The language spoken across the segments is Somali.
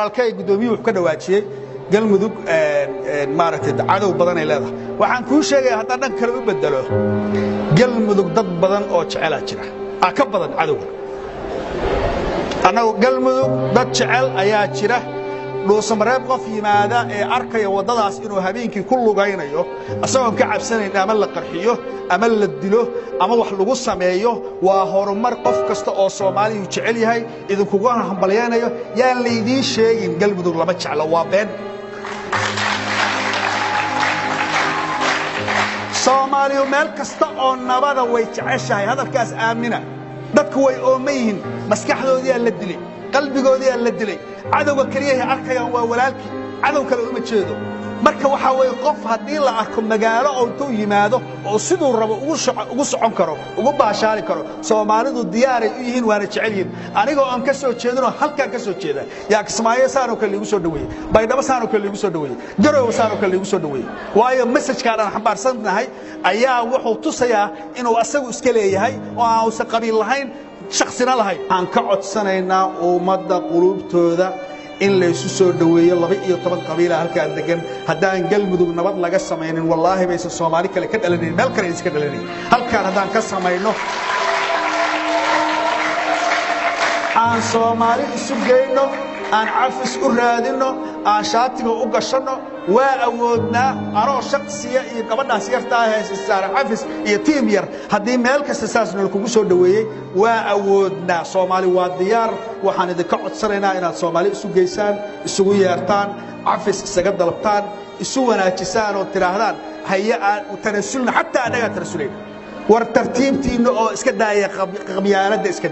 halkay gudoomiyuhu ka dhawaajiyay galmudug maaragtay cadow badan ay leedahay waxaan ku sheegay haddii dhan kale u bedelo galmudug dad badan oo jecel jira ka badan cadow anagu galmudug dad jecel ayaa jira dhuusamareeb qof yimaada ee arkaya wadadaas inuu habeenkii ku lugaynayo asagoo ka cabsanayn ama la qarxiyo ama la dilo ama wax lagu sameeyo waa horumar qof kasta oo Soomaaliyu jecel yahay idinkugu hambalyeeyo yaan leedii sheegin galmudug lama jeclo waa been Soomaaliyu meel kasta oo nabada way jeceshahay hadalkaas aamina dadku way oomayeen maskaxdoodii la dilay qalbigoodii la dilay cadawga kaliya arkayaan waa walaalkii cadow kale uma jeedo marka waxa way qof hadii la arko magaalo oo tuu yimaado oo sidoo rabo ugu socon karo ugu baashaali karo Soomaalidu diyaar ay u yihiin waana jecel yihiin anigoo aan ka soo jeedino halka ka soo jeeda yaa Kismaayo saaro kale igu soo dhaweeyay baydhabo saaro kale igu soo dhaweeyay garow saaro kale igu soo dhaweeyay waayo message-ka aan xambaarsannahay ayaa wuxuu tusayaa inuu asagu iska leeyahay oo aan u qabiil lahayn shakhsina lahayn aan ka codsanaynaa ummadda qulubtooda in la isu soo dhaweeyo 12 qabiil halka degan hadaan galmudug nabad laga sameeynin wallahi baysa Soomaali kale ka dhalanay meel kale iska dhalanay halka hadaan ka sameeyno aan Soomaali isu geeyno aan cafis u raadino aan shaatiga u gashano waa awoodnaa aroo shakhsiya iyo gabadhaas yartaa heesaysaa cafis iyo team yar hadii meel kasta saasna kugu soo dhaweeyay waa awoodnaa Soomaali waa diyaar waxaan idinka codsanaynaa inaad Soomaali isu geysaan isugu yeertaan cafis isaga dalabtaan isu wanaajisaan oo tiraahdaan haya aan u tanasulna hatta anaga tanasulay war tartiibtiina oo iska daayay qabyaaladda iska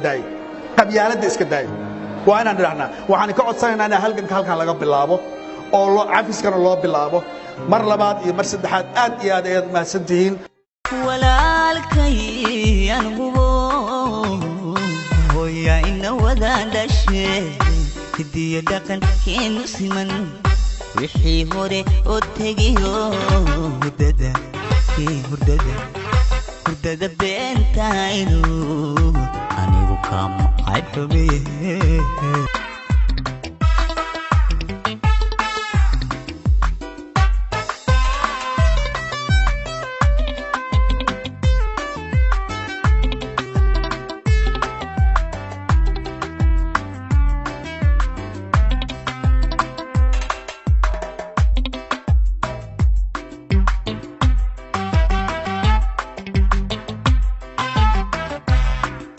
daayay وأنا نرحنا وحنا كعد سنة أنا halkan laga bilaabo oo loo cafiskana loo bilaabo mar labaad iyo mar saddexaad aad iyo aad ma santihiin walaalkay anigu hooya ina wada dhashay hidiyo dhaqankeenu siman wixii hore oo tegiyo hurdada beentaydu anigu kama xaybay